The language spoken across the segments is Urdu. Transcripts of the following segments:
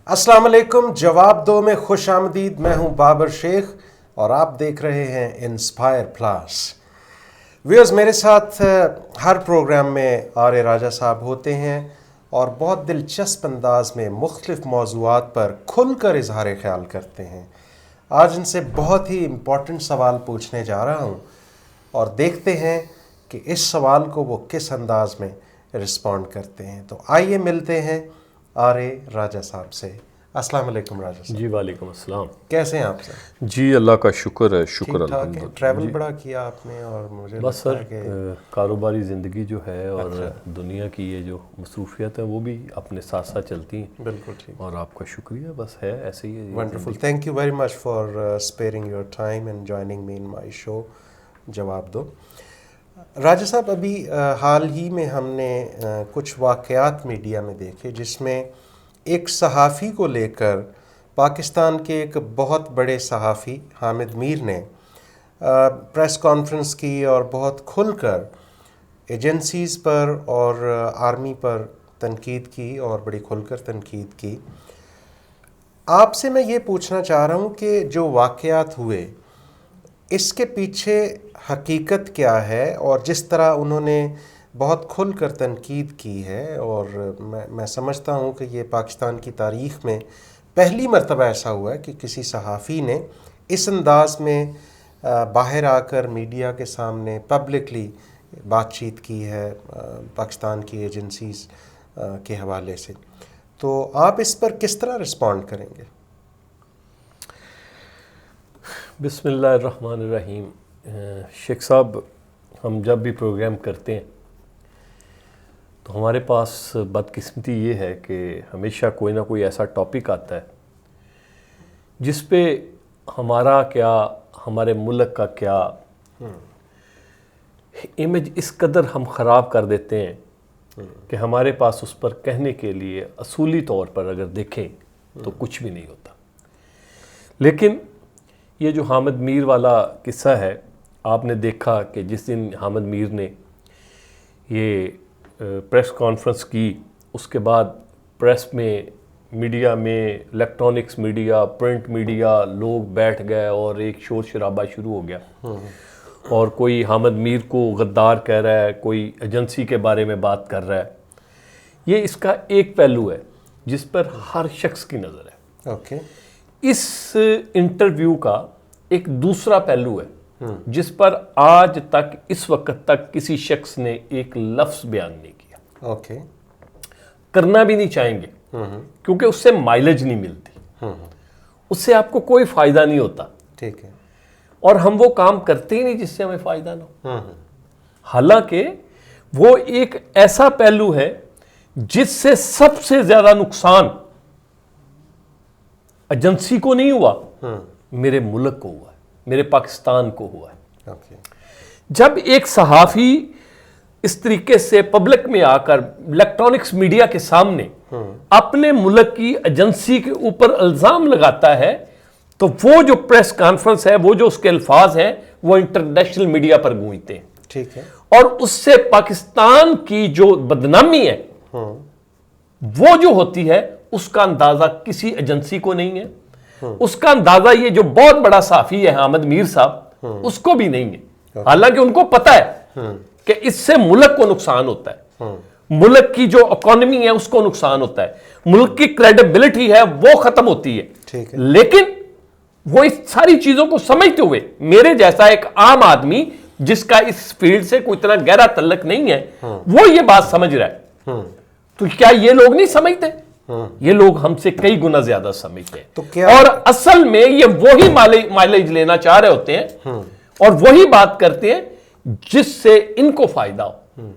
السلام علیکم، جواب دو میں خوش آمدید۔ میں ہوں بابر شیخ اور آپ دیکھ رہے ہیں انسپائر پلس۔ ویورز، میرے ساتھ ہر پروگرام میں آر راجہ صاحب ہوتے ہیں اور بہت دلچسپ انداز میں مختلف موضوعات پر کھل کر اظہار خیال کرتے ہیں۔ آج ان سے بہت ہی امپورٹنٹ سوال پوچھنے جا رہا ہوں اور دیکھتے ہیں کہ اس سوال کو وہ کس انداز میں رسپونڈ کرتے ہیں۔ تو آئیے ملتے ہیں آر راجہ صاحب سے۔ السلام علیکم راجہ صاحب۔ جی وعلیکم السلام۔ کیسے ہیں آپ سر؟ جی اللہ کا شکر ہے، شکر ٹھیک ٹھاک الحمد ہے؟ للہ۔ ٹریول بڑا کیا آپ نے اور مجھے بس لگتا سر ہے کہ کاروباری زندگی جو ہے اور دنیا کی یہ جو مصروفیت ہے وہ بھی اپنے ساتھ ساتھ چلتی ہیں۔ بالکل ٹھیک۔ اور آپ کا شکریہ، بس ہے ایسے ہی ہے۔ Wonderful, thank you very much for sparing your time and joining me in my show جواب دو۔ راجہ صاحب، ابھی حال ہی میں ہم نے کچھ واقعات میڈیا میں دیکھے جس میں ایک صحافی کو لے کر پاکستان کے ایک بہت بڑے صحافی حامد میر نے پریس کانفرنس کی اور بہت کھل کر ایجنسیز پر اور آرمی پر تنقید کی اور بڑی کھل کر تنقید کی۔ آپ سے میں یہ پوچھنا چاہ رہا ہوں کہ جو واقعات ہوئے اس کے پیچھے حقیقت کیا ہے، اور جس طرح انہوں نے بہت کھل کر تنقید کی ہے، اور میں سمجھتا ہوں کہ یہ پاکستان کی تاریخ میں پہلی مرتبہ ایسا ہوا ہے کہ کسی صحافی نے اس انداز میں باہر آ کر میڈیا کے سامنے پبلکلی بات چیت کی ہے پاکستان کی ایجنسیز کے حوالے سے۔ تو آپ اس پر کس طرح رسپونڈ کریں گے؟ بسم اللہ الرحمن الرحیم۔ شیخ صاحب، ہم جب بھی پروگرام کرتے ہیں تو ہمارے پاس بدقسمتی یہ ہے کہ ہمیشہ کوئی نہ کوئی ایسا ٹاپک آتا ہے جس پہ ہمارا کیا، ہمارے ملک کا کیا امیج اس قدر ہم خراب کر دیتے ہیں کہ ہمارے پاس اس پر کہنے کے لیے اصولی طور پر اگر دیکھیں تو کچھ بھی نہیں ہوتا۔ لیکن یہ جو حامد میر والا قصہ ہے، آپ نے دیکھا کہ جس دن حامد میر نے یہ پریس کانفرنس کی، اس کے بعد پریس میں، میڈیا میں، الیکٹرانکس میڈیا، پرنٹ میڈیا، لوگ بیٹھ گئے اور ایک شور شرابہ شروع ہو گیا، اور کوئی حامد میر کو غدار کہہ رہا ہے، کوئی ایجنسی کے بارے میں بات کر رہا ہے۔ یہ اس کا ایک پہلو ہے جس پر ہر شخص کی نظر ہے۔ اوکے۔ اس انٹرویو کا ایک دوسرا پہلو ہے جس پر آج تک، اس وقت تک کسی شخص نے ایک لفظ بیان نہیں کیا۔ اوکے۔ کرنا بھی نہیں چاہیں گے کیونکہ اس سے مائلیج نہیں ملتی، اس سے آپ کو کوئی فائدہ نہیں ہوتا، ٹھیک ہے، اور ہم وہ کام کرتے ہی نہیں جس سے ہمیں فائدہ نہ ہو۔ حالانکہ وہ ایک ایسا پہلو ہے جس سے سب سے زیادہ نقصان ایجنسی کو نہیں ہوا، میرے ملک کو ہوا ہے، میرے پاکستان کو ہوا ہے۔ اوکے۔ جب ایک صحافی اس طریقے سے پبلک میں آ کر الیکٹرانکس میڈیا کے سامنے اپنے ملک کی ایجنسی کے اوپر الزام لگاتا ہے تو وہ جو پریس کانفرنس ہے، وہ جو اس کے الفاظ ہیں، وہ انٹرنیشنل میڈیا پر گونجتے ہیں، ٹھیک ہے، اور اس سے پاکستان کی جو بدنامی ہے وہ جو ہوتی ہے اس کا اندازہ کسی ایجنسی کو نہیں ہے، اس کا اندازہ یہ جو بہت بڑا صحافی ہے حامد میر صاحب، اس کو بھی نہیں ہے۔ حالانکہ ان کو پتہ ہے کہ اس سے ملک کو نقصان ہوتا ہے، ملک کی جو اکانومی ہے اس کو نقصان ہوتا ہے، ملک کی کریڈیبلٹی ہے وہ ختم ہوتی ہے۔ لیکن وہ اس ساری چیزوں کو سمجھتے ہوئے میرے جیسا ایک عام آدمی جس کا اس فیلڈ سے کوئی اتنا گہرا تعلق نہیں ہے، وہ یہ بات سمجھ رہا ہے۔ تو کیا یہ لوگ نہیں سمجھتے؟ یہ لوگ ہم سے کئی گنا زیادہ سمجھتے ہیں، اور اصل میں یہ وہی مائلیج لینا چاہ رہے ہوتے ہیں اور وہی بات کرتے ہیں جس سے ان کو فائدہ ہو۔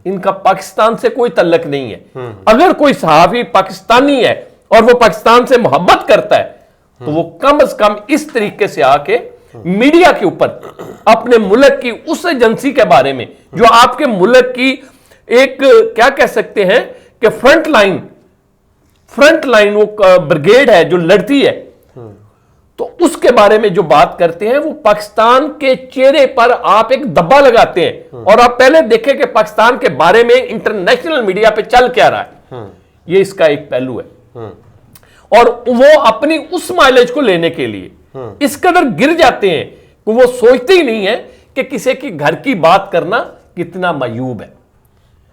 ان کا پاکستان سے کوئی تعلق نہیں ہے۔ اگر کوئی صحافی پاکستانی ہے اور وہ پاکستان سے محبت کرتا ہے تو وہ کم از کم اس طریقے سے آ کے میڈیا کے اوپر اپنے ملک کی اس ایجنسی کے بارے میں جو آپ کے ملک کی ایک کیا کہہ سکتے ہیں کہ فرنٹ لائن وہ بریگیڈ ہے جو لڑتی ہے، تو اس کے بارے میں جو بات کرتے ہیں وہ پاکستان کے چہرے پر آپ ایک دبا لگاتے ہیں، اور آپ پہلے دیکھیں کہ پاکستان کے بارے میں انٹرنیشنل میڈیا پہ چل کیا رہا ہے۔ یہ اس کا ایک پہلو ہے۔ اور وہ اپنی اس مائلیج کو لینے کے لیے اس قدر گر جاتے ہیں کہ وہ سوچتے ہی نہیں ہے کہ کسی کی گھر کی بات کرنا کتنا معیوب ہے.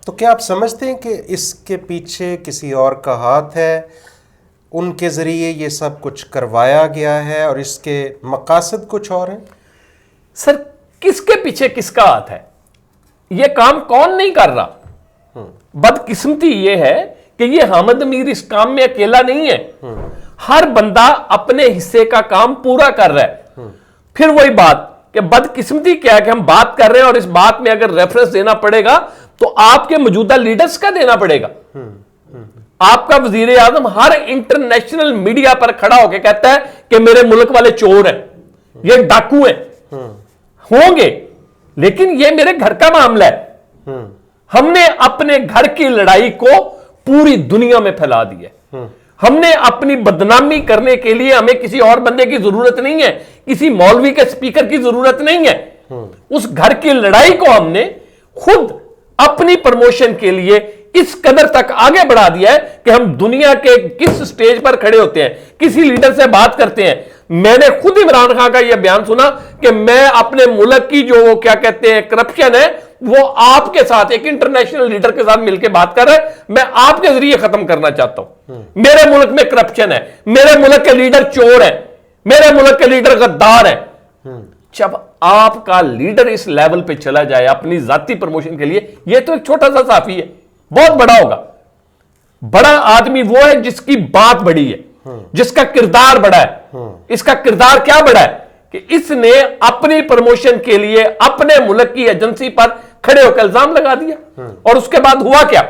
تو کیا آپ سمجھتے ہیں کہ اس کے پیچھے کسی اور کا ہاتھ ہے, ان کے ذریعے یہ سب کچھ کروایا گیا ہے اور اس کے مقاصد کچھ اور ہیں؟ سر کس کے پیچھے کس کا ہاتھ ہے, یہ کام کون نہیں کر رہا؟ بدقسمتی یہ ہے کہ یہ حامد امیر اس کام میں اکیلا نہیں ہے, ہر بندہ اپنے حصے کا کام پورا کر رہا ہے. پھر وہی بات کہ بدقسمتی کیا ہے کہ ہم بات کر رہے ہیں اور اس بات میں اگر ریفرنس دینا پڑے گا تو آپ کے موجودہ لیڈرز کا دینا پڑے گا. آپ کا وزیر اعظم ہر انٹرنیشنل میڈیا پر کھڑا ہو کے کہتا ہے کہ میرے ملک والے چور ہیں, یہ ڈاکو ہیں. ہوں گے, لیکن یہ میرے گھر کا معاملہ ہے. ہم نے اپنے گھر کی لڑائی کو پوری دنیا میں پھیلا دی ہے. ہم نے اپنی بدنامی کرنے کے لیے ہمیں کسی اور بندے کی ضرورت نہیں ہے, کسی مولوی کے سپیکر کی ضرورت نہیں ہے. اس گھر کی لڑائی کو ہم نے خود اپنی پروموشن کے لیے اس قدر تک آگے بڑھا دیا ہے کہ ہم دنیا کے کس سٹیج پر کھڑے ہوتے ہیں, کسی لیڈر سے بات کرتے ہیں. میں نے خود عمران خان کا یہ بیان سنا کہ میں اپنے ملک کی جو وہ کیا کہتے ہیں کرپشن ہے وہ آپ کے ساتھ ایک انٹرنیشنل لیڈر کے ساتھ مل کے بات کر رہے ہیں, میں آپ کے ذریعے ختم کرنا چاہتا ہوں. میرے ملک میں کرپشن ہے, میرے ملک کے لیڈر چور ہیں, میرے ملک کے لیڈر غدار ہیں. جب آپ کا لیڈر اس لیول پہ چلا جائے اپنی ذاتی پروموشن کے لیے, یہ تو ایک چھوٹا سا صحافی ہے, بہت بڑا ہوگا. بڑا آدمی وہ ہے جس کی بات بڑی ہے, جس کا کردار بڑا ہے. اس کا کردار کیا بڑا ہے کہ اس نے اپنی پروموشن کے لیے اپنے ملک کی ایجنسی پر کھڑے ہو کر الزام لگا دیا. اور اس کے بعد ہوا کیا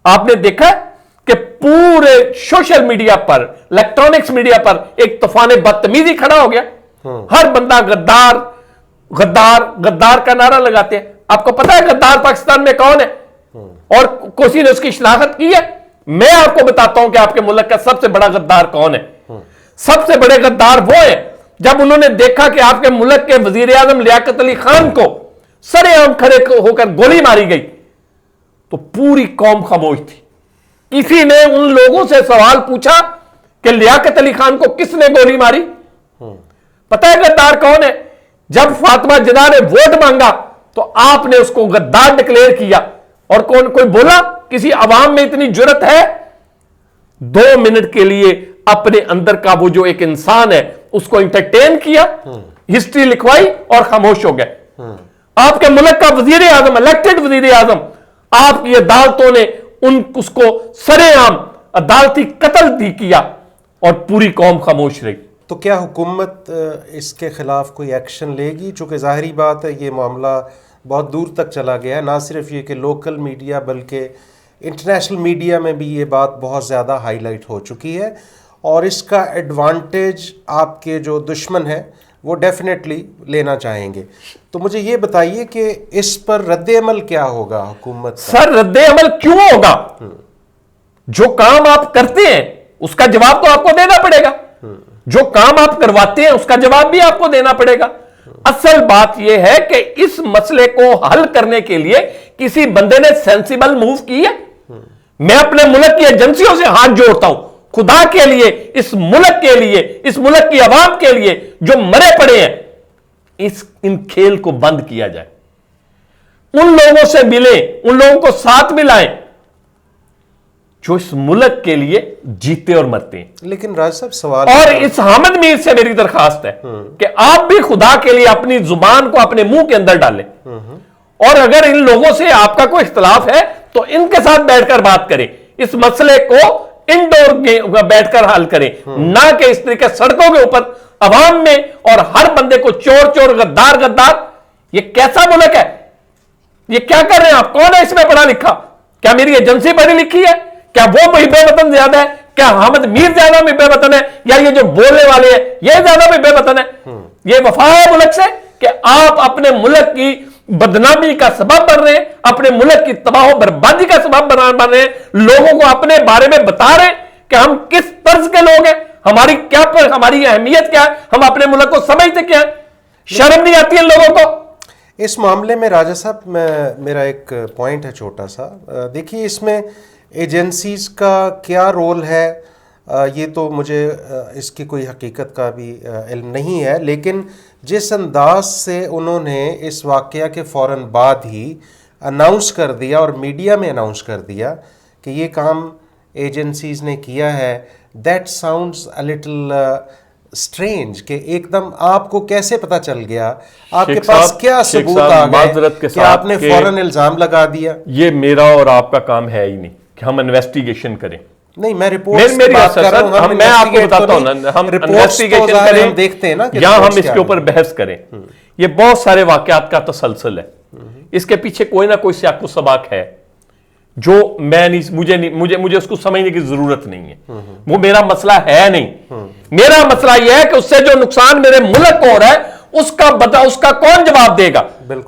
آپ نے دیکھا کہ پورے سوشل میڈیا پر, الیکٹرانکس میڈیا پر ایک طوفان بدتمیزی کھڑا ہو گیا. ہر بندہ غدار غدار غدار کا نعرہ لگاتے ہیں. آپ کو پتا ہے غدار پاکستان میں کون ہے اور کسی نے اس کی شناخت کی ہے؟ میں آپ کو بتاتا ہوں کہ آپ کے ملک کا سب سے بڑا غدار کون ہے. سب سے بڑے غدار وہ ہیں جب انہوں نے دیکھا کہ آپ کے ملک کے وزیر اعظم لیاقت علی خان کو سرے عام کھڑے ہو کر گولی ماری گئی تو پوری قوم خاموش تھی. کسی نے ان لوگوں سے سوال پوچھا کہ لیاقت علی خان کو کس نے گولی ماری؟ پتہ ہے غدار کون ہے؟ جب فاطمہ جناح نے ووٹ مانگا تو آپ نے اس کو غدار ڈکلیئر کیا. اور کوئی بولا کسی عوام میں اتنی جرت ہے؟ 2 منٹ کے لیے اپنے اندر کا وہ جو ایک انسان ہے اس کو انٹرٹین کیا, ہسٹری لکھوائی اور خاموش ہو گئے. آپ کے ملک کا وزیر اعظم, الیکٹڈ وزیر اعظم, آپ کی عدالتوں نے اس کو سرے عام عدالتی قتل بھی کیا اور پوری قوم خاموش رہی. تو کیا حکومت اس کے خلاف کوئی ایکشن لے گی؟ چونکہ ظاہری بات ہے یہ معاملہ بہت دور تک چلا گیا ہے, نہ صرف یہ کہ لوکل میڈیا بلکہ انٹرنیشنل میڈیا میں بھی یہ بات بہت زیادہ ہائی لائٹ ہو چکی ہے, اور اس کا ایڈوانٹیج آپ کے جو دشمن ہیں وہ ڈیفینیٹلی لینا چاہیں گے. تو مجھے یہ بتائیے کہ اس پر رد عمل کیا ہوگا حکومت کا؟ سر رد عمل کیوں ہوگا؟ جو کام آپ کرتے ہیں اس کا جواب تو آپ کو دینا پڑے گا, جو کام آپ کرواتے ہیں اس کا جواب بھی آپ کو دینا پڑے گا. اصل بات یہ ہے کہ اس مسئلے کو حل کرنے کے لیے کسی بندے نے سینسیبل موو کی ہے. میں اپنے ملک کی ایجنسیوں سے ہاتھ جوڑتا ہوں, خدا کے لیے, اس ملک کے لیے, اس ملک کی عوام کے لیے جو مرے پڑے ہیں, ان کھیل کو بند کیا جائے. ان لوگوں سے ملیں, ان لوگوں کو ساتھ ملائیں جو اس ملک کے لیے جیتے اور مرتے ہیں. لیکن راج صاحب سوال, اور اس حامد میر سے میری درخواست ہے کہ آپ بھی خدا کے لیے اپنی زبان کو اپنے منہ کے اندر ڈالیں, اور اگر ان لوگوں سے آپ کا کوئی اختلاف ہے تو ان کے ساتھ بیٹھ کر بات کریں, اس مسئلے کو انڈور بیٹھ کر حل کریں, نہ کہ اس طریقے سڑکوں کے اوپر عوام میں اور ہر بندے کو چور چور غدار غدار. یہ کیسا ملک ہے؟ یہ کیا کر رہے ہیں آپ؟ کون ہے اس میں پڑھا لکھا؟ کیا میری ایجنسی پڑھی لکھی ہے؟ کیا وہ محب وطن زیادہ ہے؟ کیا حامد میر زیادہ محب وطن ہے؟ یا یہ جو بولنے والے ہیں یہ زیادہ محب وطن ہے؟ یہ وفا ہے ملک سے کہ آپ اپنے ملک کی بدنامی کا سبب بن رہے ہیں, اپنے ملک کی تباہ و بربادی کا سبب بن رہے ہیں, لوگوں کو اپنے بارے میں بتا رہے ہیں کہ ہم کس طرز کے لوگ ہیں, ہماری اہمیت کیا ہے, ہم اپنے ملک کو سمجھتے کیا ہے. شرم نہیں آتی ان لوگوں کو؟ اس معاملے میں راجہ صاحب میرا ایک پوائنٹ ہے چھوٹا سا. دیکھیے اس میں ایجنسیز کا کیا رول ہے, یہ تو مجھے اس کی کوئی حقیقت کا بھی علم نہیں ہے، لیکن جس انداز سے انہوں نے اس واقعہ کے فوراً بعد ہی اناؤنس کر دیا اور میڈیا میں اناؤنس کر دیا کہ یہ کام ایجنسیز نے کیا ہے، that sounds a little strange, کہ ایک دم آپ کو کیسے پتہ چل گیا؟ آپ کے پاس کیا ثبوت آ گئے کہ آپ نے فوراً الزام لگا دیا؟ یہ میرا اور آپ کا کام ہے ہی نہیں کہ ہم انویسٹیگیشن کریں. نہیں، میں رپورٹس میری بات کر رہا ہوں. میں آپ کو بتاتا ہوں نا، ہم انویسٹیگیشن کریں، ہم دیکھتے ہیں نا یا ہم اس کے اوپر بحث کریں. یہ بہت سارے واقعات کا تسلسل ہے، اس کے پیچھے کوئی نہ کوئی سیاق و سباق ہے جو مجھے اس کو سمجھنے کی ضرورت نہیں ہے. وہ میرا مسئلہ ہے نہیں. میرا مسئلہ یہ ہے کہ اس سے جو نقصان میرے ملک کو ہو رہا ہے اس کا کون جواب دے گا؟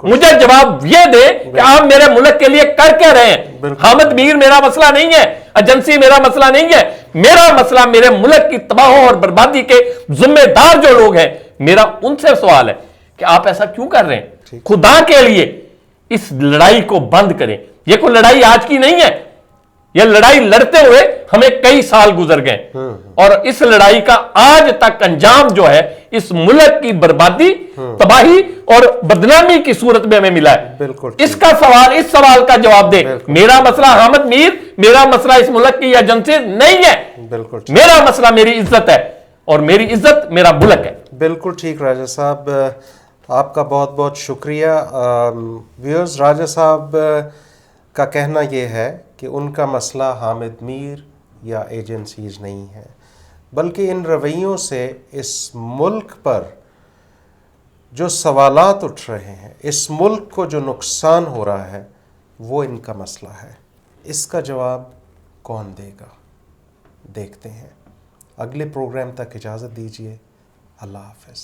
مجھے جواب یہ دے کہ آپ میرے ملک کے لیے کر کے رہے ہیں. حامد میر میرا مسئلہ نہیں ہے، ایجنسی میرا مسئلہ نہیں ہے. میرا مسئلہ میرے ملک کی تباہی اور بربادی کے ذمہ دار جو لوگ ہیں، میرا ان سے سوال ہے کہ آپ ایسا کیوں کر رہے ہیں؟ خدا کے لیے اس لڑائی کو بند کریں. یہ کوئی لڑائی آج کی نہیں ہے، یہ لڑائی لڑتے ہوئے ہمیں کئی سال گزر گئے، اور اس لڑائی کا آج تک انجام جو ہے اس ملک کی بربادی، تباہی اور بدنامی کی صورت میں ہمیں ملا ہے. اس سوال کا جواب دے. میرا مسئلہ حامد میر، میرا مسئلہ اس ملک کی ایجنسی نہیں ہے. میرا مسئلہ میری عزت ہے، اور میری عزت میرا ملک ہے. بالکل ٹھیک راجہ صاحب، آپ کا بہت بہت شکریہ. ویورز، راجہ صاحب کا کہنا یہ ہے کہ ان کا مسئلہ حامد میر یا ایجنسیز نہیں ہے، بلکہ ان رویوں سے اس ملک پر جو سوالات اٹھ رہے ہیں، اس ملک کو جو نقصان ہو رہا ہے، وہ ان کا مسئلہ ہے. اس کا جواب کون دے گا؟ دیکھتے ہیں. اگلے پروگرام تک اجازت دیجیے. اللہ حافظ.